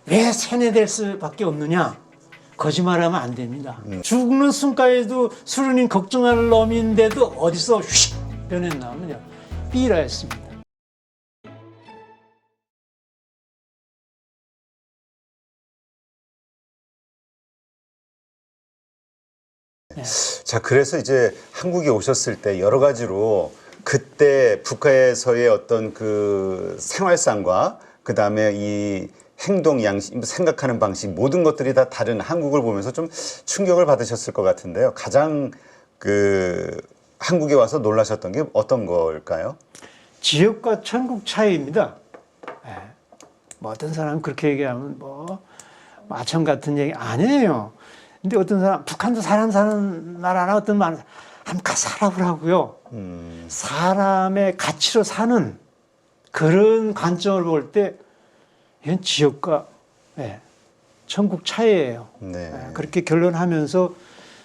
왜 세뇌될 수밖에 없느냐? 거짓말하면 안 됩니다. 죽는 순간에도 수련인 걱정할 놈인데도 어디서 휙 변했나면요. 삐라였습니다. 자, 그래서 이제 한국에 오셨을 때 여러 가지로 그때 북한에서의 어떤 그 생활상과 그 다음에 이 행동 양식, 생각하는 방식 모든 것들이 다 다른 한국을 보면서 좀 충격을 받으셨을 것 같은데요. 가장 그 한국에 와서 놀라셨던 게 어떤 걸까요? 지역과 천국 차이입니다. 예. 뭐 어떤 사람은 그렇게 얘기하면 뭐 마천 같은 얘기 아니에요. 근데 어떤 사람 북한도 사람 사는 나라나 어떤 말 한번 살아보라고요. 사람의 가치로 사는 그런 관점을 볼 때 이건 지역과 예, 천국 차이예요. 네. 예, 그렇게 결론하면서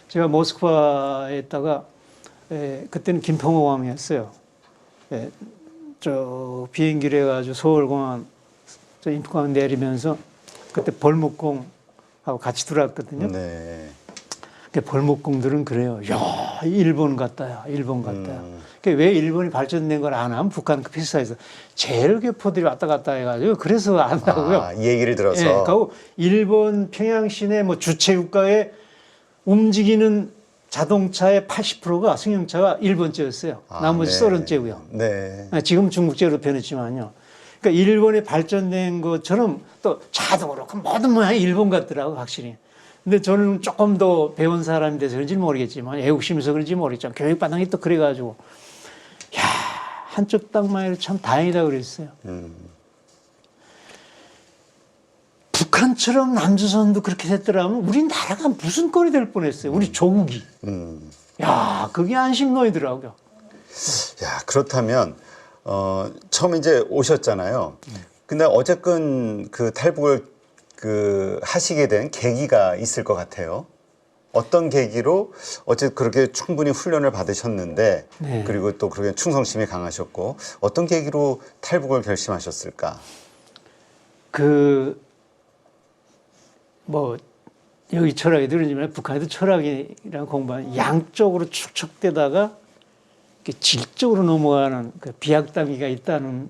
제가 모스크바에 있다가 그때는 김평호공항이었어요. 예, 저 비행기를 해가지고 서울공항 저 인천공항 내리면서 그때 벌목공하고 같이 들어왔거든요. 네. 벌목공들은 그래요. 야, 일본 같다야, 일본 같다야. 왜 일본이 발전된 걸 안 하면 북한 그 필사에서 제일 교포들이 왔다 갔다 해가지고 그래서 안다고요. 아, 이 얘기를 들어서. 예, 그리고 일본 평양 시내 뭐 주체국가에 움직이는 자동차의 80%가 승용차가 일본제였어요. 나머지 네. 소련제고요. 네. 지금 중국제로 변했지만요. 그러니까 일본이 발전된 것처럼 또 차도 그렇고 모든 모양이 일본 같더라고 확실히. 근데 저는 조금 더 배운 사람이 돼서 그런지 모르겠지만 애국심에서 그런지 모르겠지만 교육바탕이 또 그래가지고 야 한쪽 땅만 해도 참 다행이다 그랬어요. 북한처럼 남조선도 그렇게 됐더라면 우리나라가 무슨 꼴이 될 뻔했어요. 우리 조국이. 야 그게 안심노이더라고요. 야, 그렇다면 처음 이제 오셨잖아요. 근데 어쨌건 그 탈북을 그 하시게 된 계기가 있을 것 같아요. 어떤 계기로 어쨌든 그렇게 충분히 훈련을 받으셨는데 네. 그리고 또 그렇게 충성심이 강하셨고 어떤 계기로 탈북을 결심하셨을까? 뭐 여기 철학이 들으지만 북한에도 철학이랑 공부하는 양쪽으로 축적되다가 이렇게 질적으로 넘어가는 그 비약단계가 있다는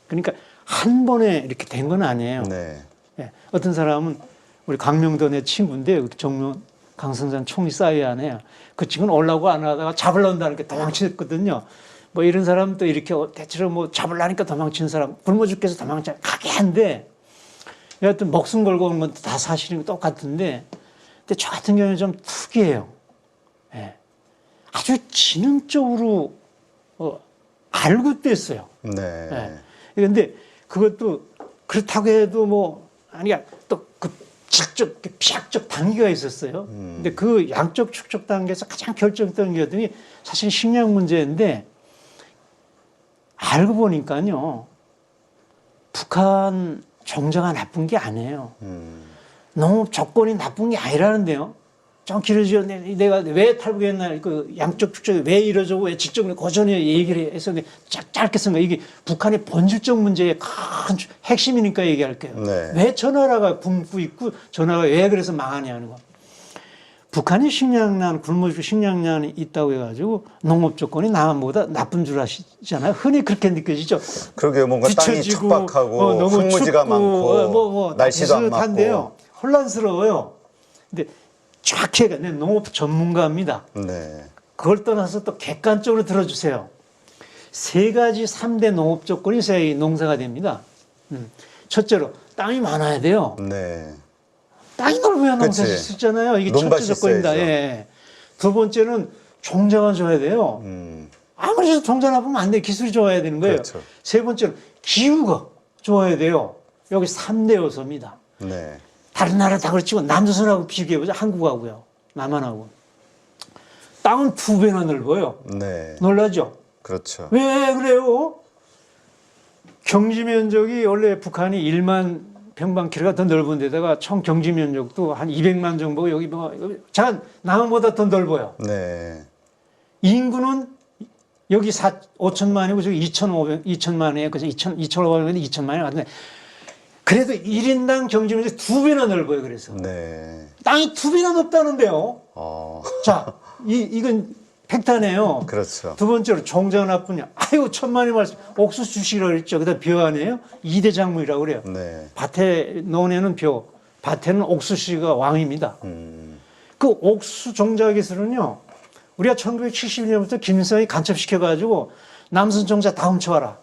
그러니까 한 번에 이렇게 된 건 아니에요. 네. 예, 어떤 사람은 우리 강명도 내 친구인데 정명 강성산 총리 사이 안에 그 친구는 올라오고 안 하다가 잡으려다니까 도망쳤거든요. 뭐 이런 사람은 또 이렇게 대체로 뭐 잡으려니까 도망치는 사람 굶어 죽겠어 도망쳐 가게 한데 여하튼 목숨 걸고 오는 건 다 사실은 똑같은데 근데 저 같은 경우는 좀 특이해요. 예, 아주 지능적으로 알고 뗐어요. 네. 그런데 그것도 그렇다고 해도 뭐 아니야 또 그 질적 피학적 단계가 있었어요. 근데 그 양적 축적 단계에서 가장 결정적인 게 사실 식량 문제인데 알고 보니까요 북한 종자가 나쁜 게 아니에요. 농업 조건이 나쁜 게 아니라는데요. 좀 길어지죠. 내가 왜 탈북했나, 그 양적 축적이 왜 이러저고, 왜 직접 고전에 얘기를 해서 짧게 쓴 거. 이게 북한의 본질적 문제의 큰 핵심이니까 얘기할게요. 네. 왜 저 나라가 굶고 있고, 저 나라가 왜 그래서 망하냐는 거. 북한이 식량난, 굶어 죽고 식량난이 있다고 해가지고 농업 조건이 남한보다 나쁜 줄 아시잖아요. 흔히 그렇게 느껴지죠. 그러게요. 뭔가 땅이 뒤처지고, 척박하고 너무 황무지가 춥고, 많고 날씨도 안 비슷한데요. 맞고. 혼란스러워요. 근데 정확히 내 농업 전문가입니다. 네. 그걸 떠나서 또 객관적으로 들어주세요. 세 가지 3대 농업 조건이 있어야 농사가 됩니다. 첫째로 땅이 많아야 돼요. 네. 땅이 넓어야 농사 그치. 짓을 수 있잖아요. 이게 첫째 논밭이 조건입니다. 있어야죠. 예. 두 번째는 종자가 좋아야 돼요. 아무리 해도 종자 나쁘면 안 돼. 기술이 좋아야 되는 거예요. 그렇죠. 세 번째는 기후가 좋아야 돼요. 여기 3대 요소입니다. 네. 다른 나라 다 그렇지만 남조선하고 비교해보자. 한국하고요. 남한하고. 땅은 2배나 넓어요. 네. 놀라죠? 그렇죠. 왜 그래요? 경지 면적이 원래 북한이 1만 평방킬로가 더 넓은 데다가 총 경지 면적도 한 200만 정도 여기 뭐 남한보다 더 넓어요. 네. 인구는 여기 5천만이고 저기 2,500, 2천만이에요. 그래서 2,500만 2천만이 같은데 그래도 1인당 경제면적이 2배나 넓어요. 그래서 네. 땅이 2배나 넓다는데요. 어, 자, 이건 팩타네요. 그렇죠. 두 번째로 종자가 나쁘냐. 아유, 천만의 말씀. 옥수수 주식이라고 그랬죠. 그다음 벼 아니에요? 2대 작물이라고 그래요. 네. 밭에 논에는 벼, 밭에는 옥수수가 왕입니다. 그 옥수수 종자 기술은요, 우리가 1971년부터 김일성이 간첩시켜가지고 남선 종자 다 훔쳐와라.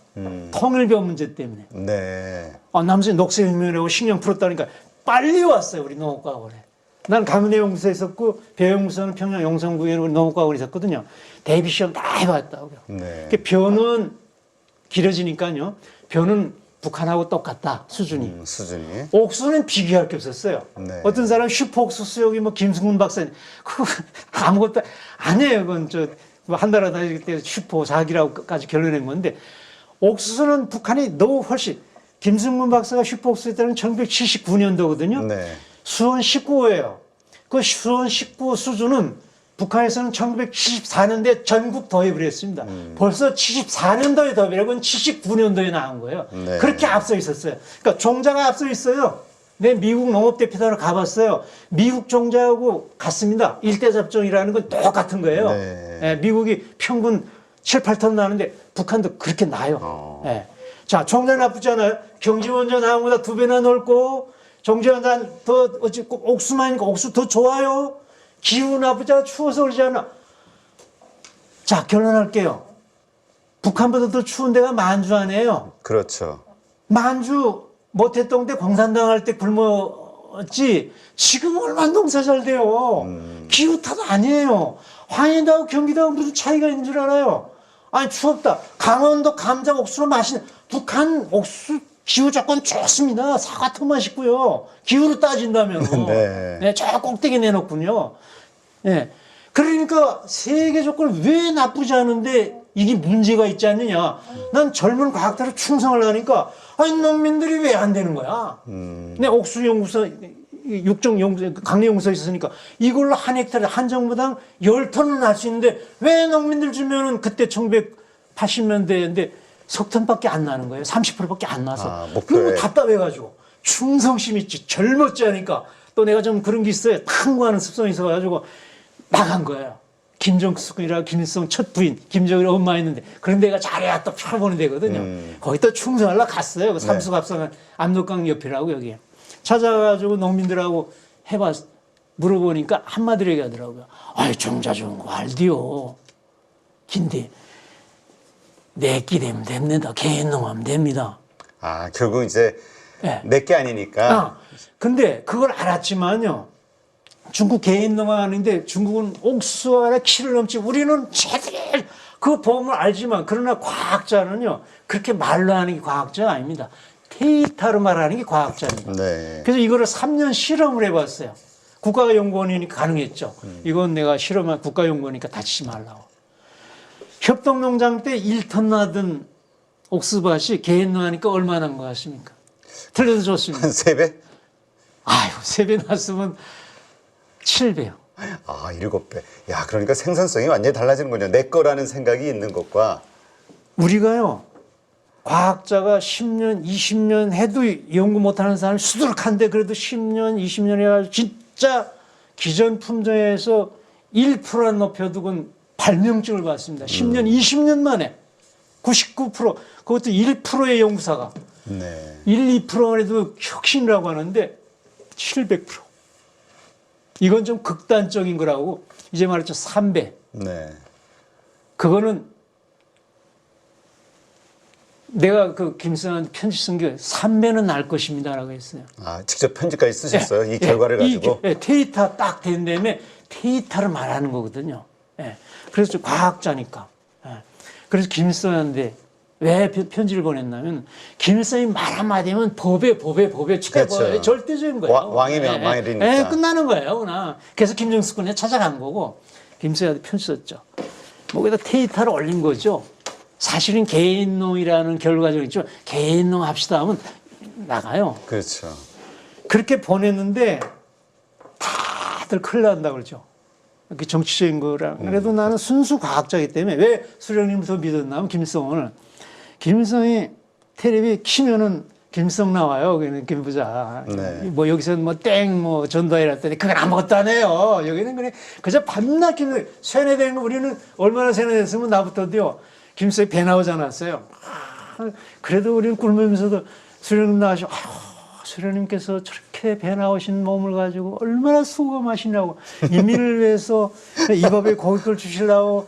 통일벼 문제 때문에. 네. 남선 녹색혁명이라고 신경 풀었다니까 빨리 왔어요, 우리 농업과학원에. 난 강원대연구소에 있었고, 벼연구소는 평양 용성구에 농업과학원에 있었거든요. 대비시험 다 해봤다고요. 네. 그 벼는 길어지니까요, 벼는 북한하고 똑같다, 수준이. 수준이. 옥수는 비교할 게 없었어요. 네. 어떤 사람 슈퍼 옥수수 여기 뭐 김승문 박사님, 그거 아무것도 아니에요. 그건 한 나라 다닐 때 슈퍼 사기라고까지 결론낸 건데, 옥수수는 북한이 너무 훨씬, 김승문 박사가 슈퍼 옥수수 했다는 1979년도거든요. 네. 수원 19호예요. 그 수원 19호 수준은 북한에서는 1974년도에 전국 도입을 했습니다. 벌써 74년도에 도입이라고 는 79년도에 나온 거예요. 네. 그렇게 앞서 있었어요. 그러니까 종자가 앞서 있어요. 내 미국 농업대표단을 가봤어요. 미국 종자하고 같습니다. 일대접종이라는 건 똑같은 거예요. 네. 예, 미국이 평균 7, 8톤 나는데 북한도 그렇게 나요. 예. 자, 종자 나쁘지 않아요. 경지 먼저 나온 것보다 2배나 넓고, 종자가 더 어찌 옥수만이니까 옥수 더 좋아요. 기후 나쁘잖아. 추워서 그러지 않아. 자, 결론할게요. 북한보다 더 추운 데가 만주 아니에요. 그렇죠. 만주 모태동대 공산당 할 때 굶었지 지금 얼마나 농사 잘 돼요. 기후 탓 아니에요. 황해도하고 경기도하고 무슨 차이가 있는 줄 알아요. 아니 추웠다. 강원도 감자 옥수수 맛있는 북한 옥수수 기후 조건 좋습니다. 사과 더 맛있고요. 기후로 따진다면. 네. 네, 저 꼭대기 내놓군요. 네. 그러니까 세계 조건은 왜 나쁘지 않은데 이게 문제가 있지 않느냐. 난 젊은 과학자로 충성을 하니까 아니 농민들이 왜 안 되는 거야. 내 옥수연구소 육종연구소 강례연구소에 있었으니까 이걸로 한 헥타르 한 정부당 10톤은 할 수 있는데 왜 농민들 주면은 그때 1980년대인데 석탄밖에 안 나는 거예요. 30%밖에 안 나서. 목표에. 너무 답답해가지고 충성심 있지 젊었지 하니까 또 내가 좀 그런 게 있어요. 탐구하는 습성이 있어가지고 나간 거예요. 김정숙이라 김일성 첫 부인 김정일 엄마 있는데 그런 데가 잘해야 또 펴보는 데거든요. 거기 또 충성하려 갔어요. 그 삼수갑상은 압록강 옆이라고 여기 찾아가지고 농민들하고 물어보니까 한마디로 얘기하더라고요. 아이 종자 좋은 거 알디요. 근데 내끼 되면 됩니다. 개인 농하면 됩니다. 아, 결국 이제 네. 내게 아니니까. 근데 그걸 알았지만요. 중국 개인 농하는데 중국은 옥수수가 키를 넘지 우리는 제대로 그 보험을 알지만 그러나 과학자는요. 그렇게 말로 하는 게 과학자가 아닙니다. 데이터로 말하는 게 과학자입니다. 네. 그래서 이거를 3년 실험을 해봤어요. 국가연구원이니까 가능했죠. 이건 내가 실험한 국가연구원이니까 다치지 말라고. 협동농장 때 1톤 나던 옥수수밭이 개인 농하니까 얼마나 난 것 같습니까? 틀려도 좋습니다. 한 3배? 아유, 3배 났으면 7배요. 아, 7배. 야, 그러니까 생산성이 완전히 달라지는군요. 내 거라는 생각이 있는 것과. 우리가요, 과학자가 10년, 20년 해도 연구 못하는 사람이 수두룩한데 그래도 10년, 20년 해가지고 진짜 기존 품종에서 1%는 높여두곤 발명증을 받습니다. 10년, 20년 만에 99%, 그것도 1%의 연구사가 네. 1, 2%만 해도 혁신이라고 하는데 700%. 이건 좀 극단적인 거라고 이제 말했죠. 3배. 네. 그거는 내가 그 김승환 편지 쓴 게 3배는 날 것입니다라고 했어요. 아, 직접 편지까지 쓰셨어요? 이 결과를 가지고? 데이터 딱 된 다음에 데이터를 말하는 거거든요. 예. 그래서 좀 과학자니까. 예. 그래서 김일성한테 왜 편지를 보냈냐면 김일성이 말 한마디면 법에 그렇죠. 절대적인 거예요. 왕의 말이니까. 예, 끝나는 거예요. 그냥. 그래서 김정숙군에 찾아간 거고 김일성한테 편지 썼죠. 뭐 거기다 데이터를 올린 거죠. 사실은 개인농이라는 결과적이 있죠. 개인농 합시다 하면 나가요. 그렇죠. 그렇게 보냈는데 다들 큰일 난다고 그러죠. 이렇게 정치적인 거라. 그래도 나는 순수 과학자이기 때문에 왜 수령님부터 믿었나 하면 김일성이 텔레비 키면은 김성 나와요. 여기는 김부자. 네. 뭐 여기서 뭐 땡 뭐 전도해놨더니 그건 아무것도 안 해요. 여기는 그냥 그저 밤낮 김 세뇌되는 거 우리는 얼마나 세뇌됐으면 나부터도요. 김성이 배 나오지 않았어요. 그래도 우리는 굶으면서도 수련님 나와서 수련님께서 저렇게 배 나오신 몸을 가지고 얼마나 수고하시냐고 인민을 위해서 이 밥에 고깃을 주시려고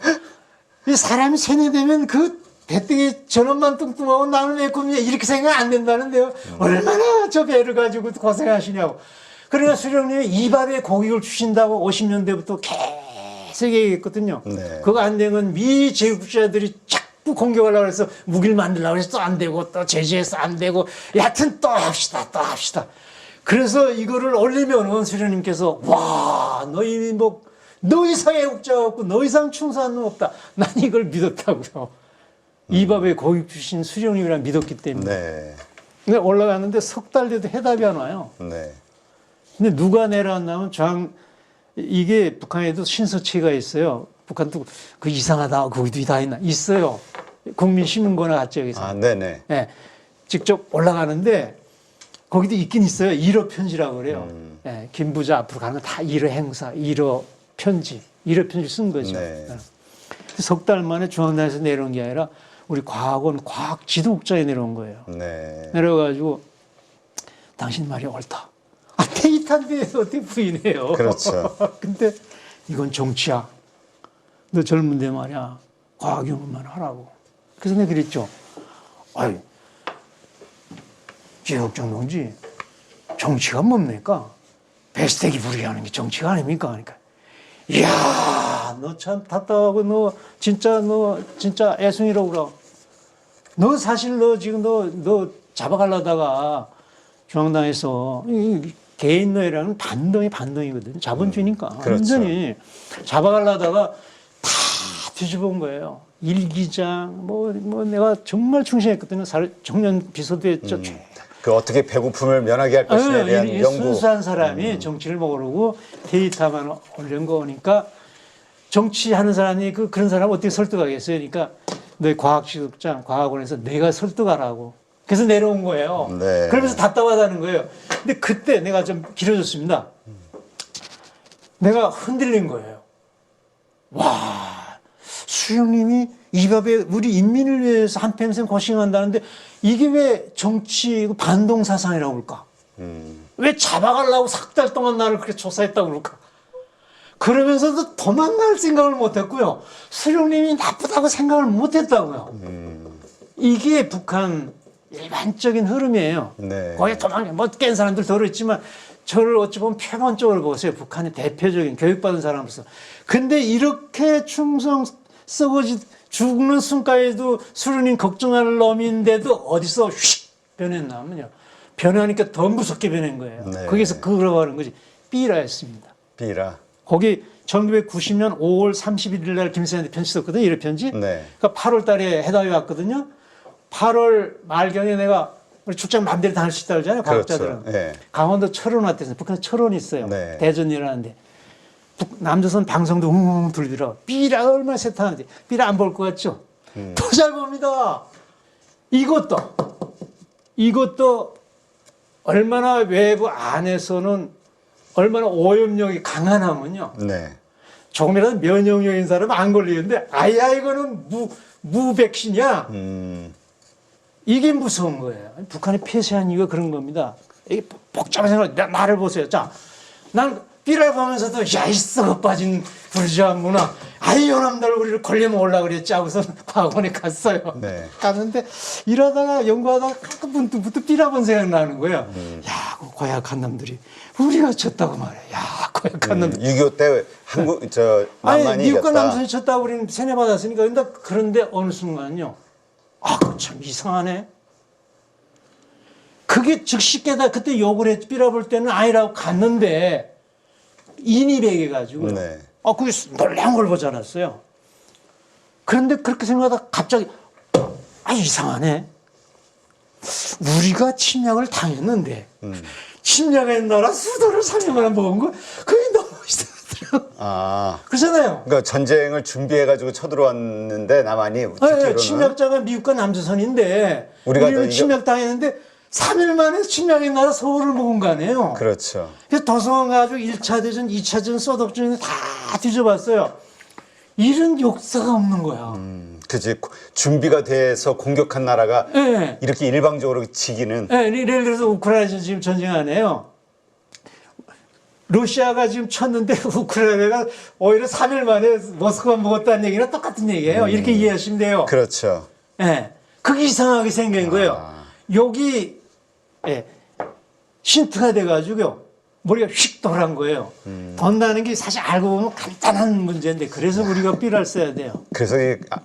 이 사람이 세뇌되면 그 배뜨기 저놈만 뚱뚱하고 나는 왜 꿈이야 이렇게 생각 안 된다는데요. 얼마나 저 배를 가지고 고생하시냐고. 그러니까 수령님이 이 밥에 고기를 주신다고 50년대부터 계속 얘기했거든요. 네. 그거 안 되면 미 제국주의자들이 자꾸 공격하려고 해서 무기를 만들려고 해서 또 안 되고 또 제재해서 안 되고 여하튼 또 합시다 또 합시다. 그래서 이거를 올리면은 수령님께서 와 너희 뭐 너 이상 애국자 없고 너 이상 충성한 놈 없다. 난 이걸 믿었다고요. 이 밥에 고기 주신 수령님이라 믿었기 때문에. 네. 근데 올라갔는데 석 달 돼도 해답이 안 와요. 네. 근데 누가 내려왔냐면 이게 북한에도 신서치가 있어요. 북한도 그 이상하다 거기도 다 있나 있어요. 국민신문고나 같죠 여기서. 아, 네네. 네, 직접 올라가는데 거기도 있긴 있어요. 1호 편지라고 그래요. 네, 김부자 앞으로 가는 거 다 1호 행사, 1호 편지, 1호 편지 쓴 거죠. 네. 석 달 만에 중앙단에서 내려온 게 아니라 우리 과학원 과학 지도국장에 내려온 거예요. 네. 내려가지고 당신 말이 옳다. 아, 데이터인데 어떻게 부인해요? 그렇죠. 근데 이건 정치야. 너 젊은데 말이야. 과학 연구만 하라고. 그래서 내가 그랬죠. 아이, 지국장 동지, 정치가 뭡니까? 배스대기 부리게 하는 게 정치가 아닙니까? 그러니까. 이야, 너 참 답답하고 너 진짜 애송이라고 그러. 너 사실 너 지금 너 잡아가려다가 중앙당에서 개인 노예라는 반동이거든. 자본주의니까. 그렇죠. 완전히 잡아가려다가 다 뒤집어온 거예요. 일기장, 뭐 내가 정말 충실했거든요. 청년 비서도 했죠. 그 어떻게 배고픔을 면하게 할 것이냐에 대한 이 연구. 순수한 사람이 정치를 모르고 데이터만 올린 거니까 정치하는 사람이 그런 사람 어떻게 설득하겠어요? 그러니까 너희 과학지국장, 과학원에서 내가 설득하라고. 그래서 내려온 거예요. 네. 그러면서 답답하다는 거예요. 근데 그때 내가 좀 길어졌습니다. 내가 흔들린 거예요. 와, 수영님이 이 밥에 우리 인민을 위해서 한평생 고생한다는데 이게 왜 정치 반동 사상이라고 그럴까? 왜 잡아가려고 석 달 동안 나를 그렇게 조사했다고 그럴까? 그러면서도 도망갈 생각을 못했고요. 수령님이 나쁘다고 생각을 못했다고요. 이게 북한 일반적인 흐름이에요. 네. 거기에 도망가 못 깬 사람들 덜어 있지만 저를 어찌 보면 표본적으로 보세요. 북한의 대표적인 교육받은 사람으로서. 근데 이렇게 충성 썩어지 죽는 순간에도 수련님 걱정할 놈인데도 어디서 휙 변했냐면요. 변하니까 더 무섭게 변한 거예요. 네. 거기서 그러고 하는 거지. 삐라였습니다. 비라. 거기 1990년 5월 31일 날 김수현한테 편지 썼거든요. 이런 편지. 네. 그러니까 8월 달에 해답이 왔거든요. 8월 말경에 내가 우리 출장 마음대로 다닐 수 있다 그러잖아요. 과학자들은. 그렇죠. 네. 강원도 철원 왔대요. 북한에 철원이 있어요. 네. 대전 일하는데. 남조선 방송도 웅웅 돌리더라고. 삐라가 얼마나 세타는지. 삐라 안 볼 것 같죠? 더 잘 봅니다. 이것도 얼마나 외부 안에서는 얼마나 오염력이 강하냐면요. 네. 조금이라도 면역력인 사람은 안 걸리는데 아야 이거는 무백신이야. 이게 무서운 거예요. 북한이 폐쇄한 이유가 그런 겁니다. 이게 복잡한 생각. 나를 보세요. 자, 난 삐라를 보면서도 야이 썩어 빠진 부르주아 문화. 아이 요남들 우리를 걸려면 올라 그랬지 하고서 과학원에 갔어요. 네. 갔는데 일하다가 연구하다가 가끔 문득 삐라 본 생각 나는 거예요. 야, 그 고약한 놈들이 우리가 쳤다고 말해. 야, 고약한 놈들. 6.25 때 한국 아니, 남한이 미국과 이겼다. 남선이 쳤다고 우리는 세뇌받았으니까. 그런데 어느 순간요. 아, 그거 참 이상하네. 그게 즉시 그때 욕을 했지. 삐라 볼 때는 아니라고 갔는데 인이 배겨가지고. 네. 그게 놀라운 걸 보지 않았어요. 그런데 그렇게 생각하다가 갑자기 이상하네. 우리가 침략을 당했는데 침략한 나라 수도를 사냥을 먹은 거 그게 너무 이상하더라고요. 아. 그렇잖아요. 그러니까 전쟁을 준비해가지고 쳐들어왔는데 남한이 네, 침략자가 미국과 남조선인데 우리가 우리는 침략당했는데 3일 만에 침략의 나라 서울을 먹은 거 아니에요. 그렇죠. 그래서 도성을 가지고 1차 대전, 2차 대전, 소독전에 다 뒤져봤어요. 이런 역사가 없는 거야. 그지. 준비가 돼서 공격한 나라가 네. 이렇게 일방적으로 지기는. 네, 예를 들어서 우크라이나 지금 전쟁 안 해요. 러시아가 지금 쳤는데 우크라이나가 오히려 3일 만에 모스크바 먹었다는 얘기랑 똑같은 얘기예요. 이렇게 이해하시면 돼요. 그렇죠. 예. 네. 그게 이상하게 생긴 거예요. 여기 예, 신트가 돼가지고요. 머리가 휙 돌아간 거예요. 돈다는 게 사실 알고 보면 간단한 문제인데 그래서 우리가 삐를 써야 돼요. 그래서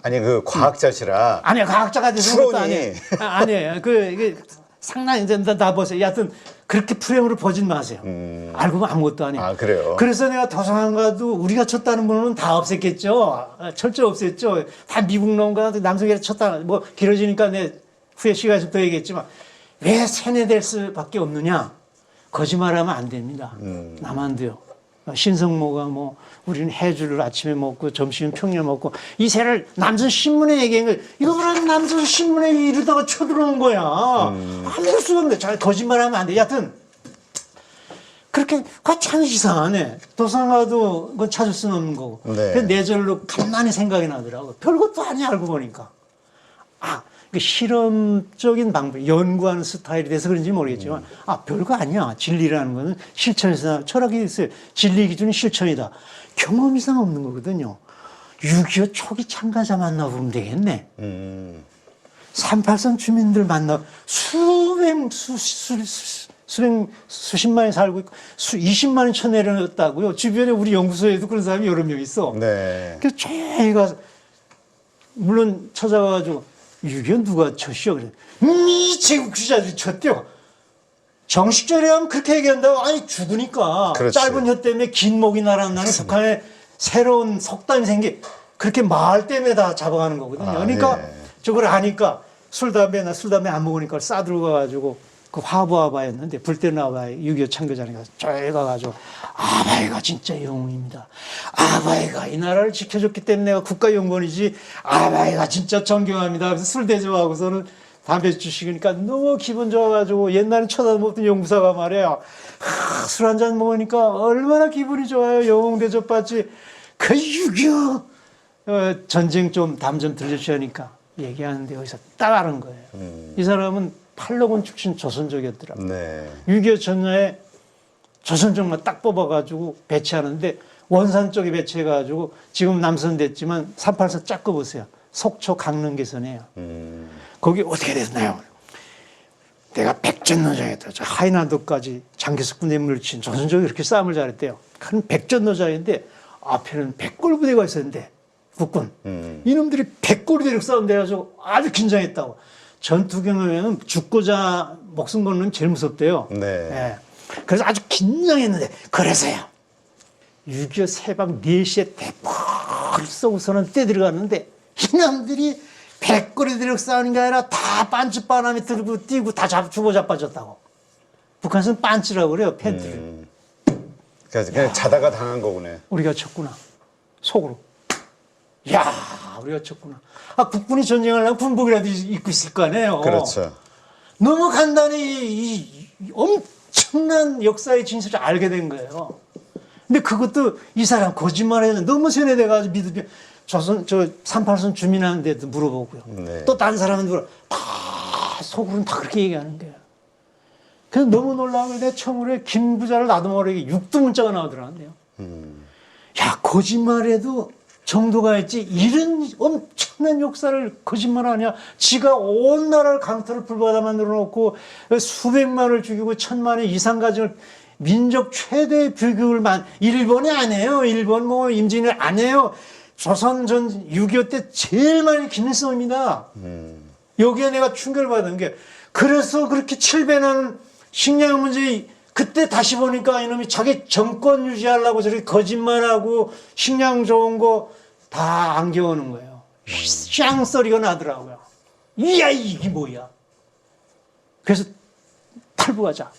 아니 그 과학자시라. 아니요, 과학자가 돼서 그것도 추론이. 아니에요. 아니에요. 이게 상당히 이제 나 보세요. 여하튼 그렇게 프레임으로 보진 마세요. 알고 보면 아무것도 아니에요. 아, 그래요? 그래서 내가 도서관 가도 우리가 쳤다는 분은 다 없앴겠죠. 철저 없앴죠. 다 미국 놈과 남성이 쳤다. 뭐 길어지니까 내 후에 시간이 좀 더 얘기했지만 왜 세뇌될 수밖에 없느냐? 거짓말하면 안 됩니다. 남한도요. 신성모가 뭐 우리는 해주를 아침에 먹고 점심은 평일 먹고 이 새를 남선 신문에 얘기한 거 이거 보라 남선 신문에 이러다가 쳐들어온 거야. 아무 수가 없네. 거짓말하면 안 돼. 여하튼 그렇게 참 이상하네. 도서관 가도 그건 찾을 수는 없는 거고. 네. 내절로 간만에 생각이 나더라고. 별것도 아니야 알고 보니까. 그 실험적인 방법, 연구하는 스타일이 돼서 그런지 모르겠지만, 별거 아니야. 진리라는 거는 실천에서 철학이 있어요. 진리 기준이 실천이다. 경험 이상 없는 거거든요. 6.25 초기 참가자 만나보면 되겠네. 3.8선 주민들 만나, 수십만이 살고 있고, 20만이 쳐내렸다고요. 주변에 우리 연구소에도 그런 사람이 여러 명 있어. 네. 그래서 저희가, 물론 찾아가가지고, 6.25 누가 쳤시오? 그래. 제국주의자들이 쳤대요. 정식적으로 하면 그렇게 얘기한다고. 아니, 죽으니까. 그렇지. 짧은 혀 때문에 긴 목이 날아나는 북한에 새로운 속담이 생기, 그렇게 말 때문에 다 잡아가는 거거든요. 그러니까 네. 저걸 아니까 술, 담배 안 먹으니까 싸들고 가가지고 그 화보아바였는데 불때나바에 6.25 참가자니까 저기 가가지고 아바이가 진짜 영웅입니다. 아바이가 이 나라를 지켜줬기 때문에 내가 국가연구원이지 아바이가 진짜 존경합니다. 그래서 술 대접하고서는 담배 주시니까 너무 기분 좋아가지고 옛날에 쳐다보던 연구사가 말이에요. 술 한 잔 먹으니까 얼마나 기분이 좋아요. 영웅 대접받지. 그 6.25 전쟁 좀 담 좀 들려주시니까 얘기하는데 여기서 따라하는 거예요. 이 사람은 팔로곤 출신 조선족이었더라고요. 네. 6.25 전야에 조선족만 딱 뽑아가지고 배치하는데 원산 쪽에 배치해가지고 지금 남선 됐지만 3.8선 쫙 꺼보세요. 속초 강릉 개선이에요. 거기 어떻게 됐나요? 내가 백전노장이었다. 저 하이난도까지 장기석 군대 물친 조선족이 그렇게 싸움을 잘했대요. 큰 백전노장인데 앞에는 백골부대가 있었는데 국군. 이놈들이 백골이 되고 싸움돼가지고 아주 긴장했다고. 전투 경험에는 죽고자 목숨 걸는 놈이 제일 무섭대요. 네. 예. 그래서 아주 긴장했는데 그래서요. 6.25 새벽 4시에 대포를 쏘고서는 떼 들어갔는데 이놈들이 백골이 들고 싸우는 게 아니라 다 빤치바람이 들고 뛰고 다 죽어 자빠졌다고. 북한에서는 빤치라고 그래요. 팬티를. 그래서 그냥 자다가 당한 거구나. 우리가 쳤구나. 속으로. 야, 우리가 쳤구나. 국군이 전쟁하려면 군복이라도 입고 있을 거 아니에요. 그렇죠. 너무 간단히 이 엄청난 역사의 진실을 알게 된 거예요. 근데 그것도 이 사람 거짓말해서 너무 세뇌돼가지고 믿으면 저 3.8선 주민한테도 물어보고요. 네. 또 다른 사람한테 다 속으로는 다 그렇게 얘기하는 거예요. 그래서 너무 놀라운 게 내 처음으로 김 부자를 나도 모르게 6두 문자가 나오더라고요. 야, 거짓말해도 정도가 있지 이런 엄청난 역사를 거짓말하냐. 지가 온 나라를 강토를 불바다 만들어 놓고 수백만을 죽이고 천만의 이상 가정을 민족 최대의 비극을 일본이 안 해요. 일본 뭐 임진을 안 해요. 조선 전 6.25 때 제일 많이 김일성입니다. 여기에 내가 충격을 받은 게 그래서 그렇게 7배나는 식량 문제 그때 다시 보니까 이놈이 자기 정권 유지하려고 저렇게 거짓말하고 식량 좋은 거 다 안겨오는 거예요. 샹 소리가 나더라고요. 이야 이게 뭐야. 그래서 탈북하자.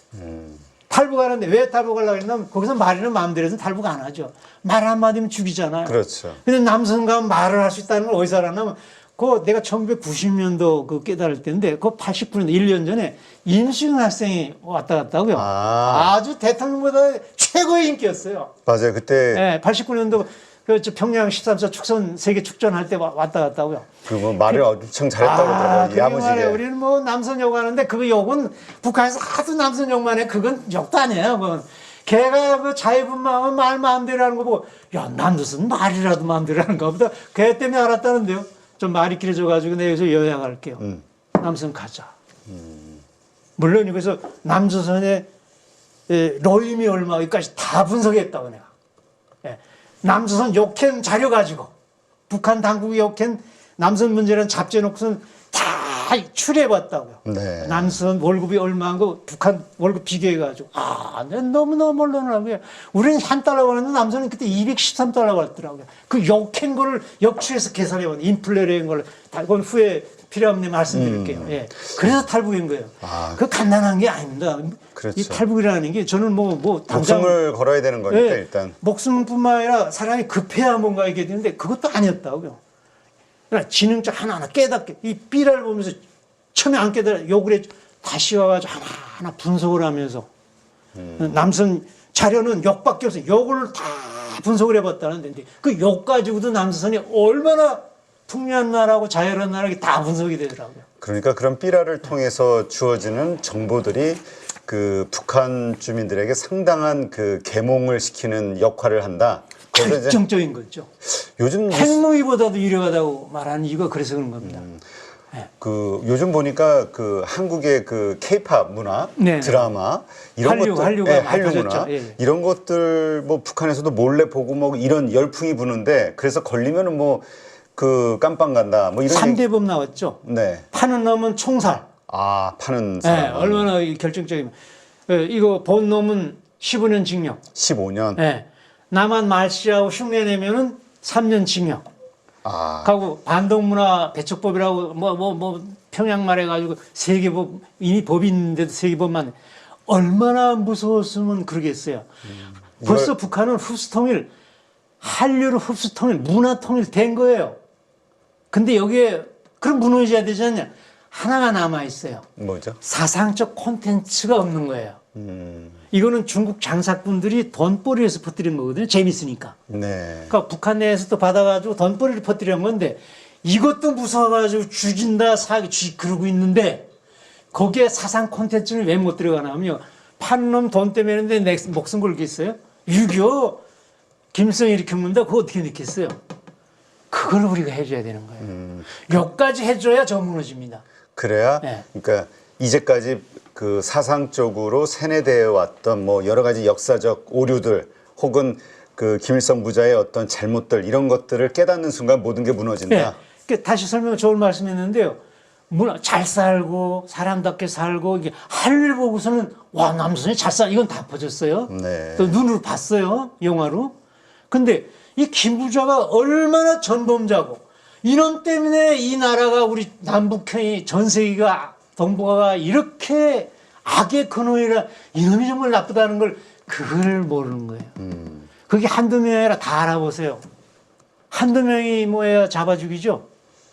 탈북하는데 왜 탈북하려고 했냐면 거기서 말이는 마음대로 해서 탈북 안 하죠. 말 한마디면 죽이잖아요. 그렇죠. 근데 남성과 말을 할 수 있다는 걸 어디서 알았냐면 그 내가 1990년도 그 깨달을 때인데 그 89년도 1년 전에 임수영 학생이 왔다 갔다 하고요. 아주 대통령보다 최고의 인기였어요. 맞아요. 그때 네, 89년도 그 평양 13사 축선 세계 축전할 때 왔다 갔다 하고요. 그 뭐 말을 엄청 잘했다고 그러더라고요. 그게 야무지게. 말이에요. 우리는 뭐 남선 욕하는데 그 욕은 북한에서 하도 남선 욕만 해. 그건 욕도 아니에요. 그건. 걔가 그 자유분방은 말 마음대로 하는 거 보고 야, 난 무슨 말이라도 마음대로 하는 거보다 걔 때문에 알았다는데요. 좀 말이 길어져가지고 내가 여기서 요약할게요. 남선 가자. 물론 그래서 남조선의 로임이 얼마까지 다 분석했다고 내가. 예. 남조선 욕한 자료 가지고 북한 당국이 욕한 남선 문제라는 잡지 놓고선 다 추려봤다고요. 네. 남선 월급이 얼마인 거 북한 월급 비교해가지고 내가 너무너무 물론하고요. 우리는 $1 받는데 남선은 그때 $213 받더라고요. 그 욕한 거를 역추해서 계산해본 인플레라는 걸 그건 후에 필요하면 말씀드릴게요. 예. 그래서 탈북인 거예요. 그 간단한 게 아닙니다. 그렇죠. 이 탈북이라는 게 저는 뭐 당장 목숨을 걸어야 되는 거니까 예, 일단. 목숨뿐만 아니라 사람이 급해야 뭔가 이게 되는데 그것도 아니었다고요. 그러나 지능적 하나하나 깨닫게 이 삐라를 보면서 처음에 안 깨달아 욕을 해 다시 와가지고 하나하나 분석을 하면서 남선 자료는 욕밖에 없어요. 욕을 다 분석을 해봤다는데 그 욕 가지고도 남선이 얼마나 풍요한 나라고 자유로운 나라가 다 분석이 되더라고요. 그러니까 그런 삐라를 통해서 주어지는 정보들이 그 북한 주민들에게 상당한 그 계몽을 시키는 역할을 한다. 그래서 이제 결정적인 거죠. 요즘 핵무기보다도 유력하다고 말하는 이유가 그래서 그런 겁니다. 그 요즘 보니까 그 한국의 그 K-팝 문화, 네. 드라마 이런 것들, 한류가 예, 많이 한류 문화 퍼졌죠. 예. 이런 것들 뭐 북한에서도 몰래 보고 뭐 이런 열풍이 부는데 그래서 걸리면은 뭐 그 깜빵 간다 뭐 이런 3대법 나왔죠. 네. 파는 놈은 총살. 파는 네, 사람 얼마나 결정적이면 이거 본 놈은 15년 징역. 15년. 네. 나만 말씨하고 흉내내면은 3년 징역. 하고 반동문화 배척법이라고 뭐 평양 말해가지고 세계법 이미 법이 있는데도 세계법만 얼마나 무서웠으면 그러겠어요. 벌써 북한은 흡수통일 한류로 흡수통일 문화통일 된 거예요. 근데 여기에 그럼 무너져야 되지 않냐? 하나가 남아있어요. 뭐죠? 사상적 콘텐츠가 없는 거예요. 이거는 중국 장사꾼들이 돈벌이에서 퍼뜨린 거거든요. 재밌으니까. 네. 그러니까 북한 내에서 또 받아가지고 돈벌이를 퍼뜨린 건데 이것도 무서워가지고 죽인다 사기 그러고 있는데 거기에 사상 콘텐츠는 왜 못 들어가냐면요. 파는 놈 돈 때문에 했는데 내 목숨 걸겠어요? 6.25 김일성이 이렇게 묻는다 그거 어떻게 느꼈어요? 그걸 우리가 해줘야 되는 거예요. 여기까지 해줘야 저 무너집니다. 그래야 네. 그러니까 이제까지 그 사상적으로 세뇌되어 왔던 뭐 여러 가지 역사적 오류들 혹은 그 김일성 부자의 어떤 잘못들 이런 것들을 깨닫는 순간 모든 게 무너진다. 네. 그러니까 다시 설명 좋은 말씀했는데요. 잘 살고 사람답게 살고 이게 할일 보고서는 와 남선이 잘 살 이건 다 퍼졌어요. 네. 또 눈으로 봤어요 영화로. 근데 이 김부자가 얼마나 전범자고 이놈 때문에 이 나라가 우리 남북형이 전 세계가 동북아가 이렇게 악의 근원이라 이놈이 정말 나쁘다는 걸 그걸 모르는 거예요. 그게 한두 명이 아니라 다 알아보세요. 한두 명이 뭐야 잡아 죽이죠.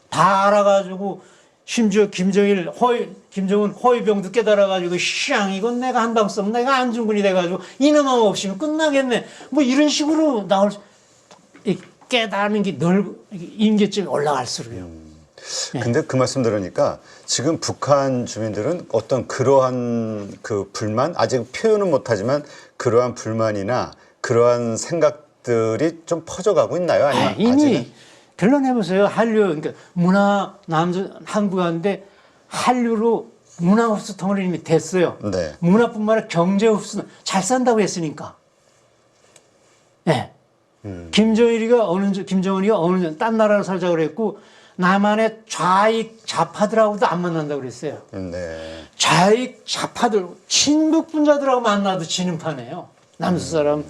다 알아가지고 심지어 김정은 허위병도 깨달아가지고 샹 이건 내가 한방 쏘면 내가 안중근이 돼가지고 이놈만 없이면 끝나겠네. 뭐 이런 식으로 나올 깨달는 게 임계점이 올라갈수록요. 근데 그 말씀 들으니까 지금 북한 주민들은 어떤 그러한 그 불만 아직 표현은 못하지만 그러한 불만이나 그러한 생각들이 좀 퍼져가고 있나요? 아니면 이미 아직은? 결론해보세요. 한류 그러니까 문화 한국인데 한류로 문화 흡수 통일이 이미 됐어요. 네. 문화뿐만 아니라 경제 흡수 잘 산다고 했으니까. 네. 김정은이가 딴 나라로 살자 그랬고 남한의 좌익 좌파들하고도 안 만난다고 그랬어요. 네. 좌익 좌파들 친북분자들하고 만나도 지는 판이에요. 남수 사람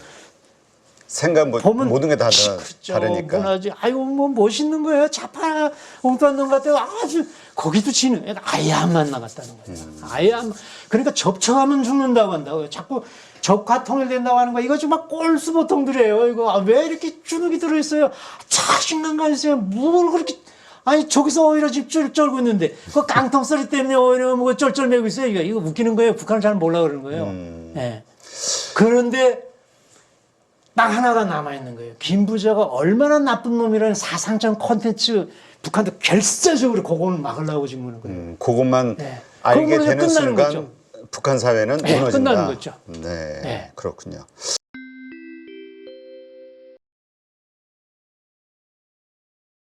생각 보면 모든 게 다 그렇죠. 다르니까. 문화지. 아유 뭐 멋있는 거예요. 좌파 엉뚱한 놈 같아요. 아주 거기도 지는 아예 안 만나갔다는 거예요. 아예 안 그러니까 접촉하면 죽는다고 한다고요. 자꾸 적화 통일된다고 하는 거 이거 좀 막 꼴수보통들이에요. 이거 왜 이렇게 주눅이 들어있어요? 자신감 가지세요. 뭘 그렇게 아니 저기서 오히려 지금 쫄쫄고 있는데 그 깡통 소리 때문에 오히려 뭐 쫄쫄매고 있어요. 이거 웃기는 거예요. 북한은 잘 몰라 그러는 거예요. 예. 그런데 딱 하나가 남아 있는 거예요. 김 부자가 얼마나 나쁜 놈이라는 사상적 콘텐츠 북한도 결사적으로 그걸 막으려고 지금 하는 거예요. 그것만 네. 알게 그거는 되는 끝나는 순간 거죠. 북한 사회는 네, 무너진다. 끝나는 거죠. 네, 네. 그렇군요.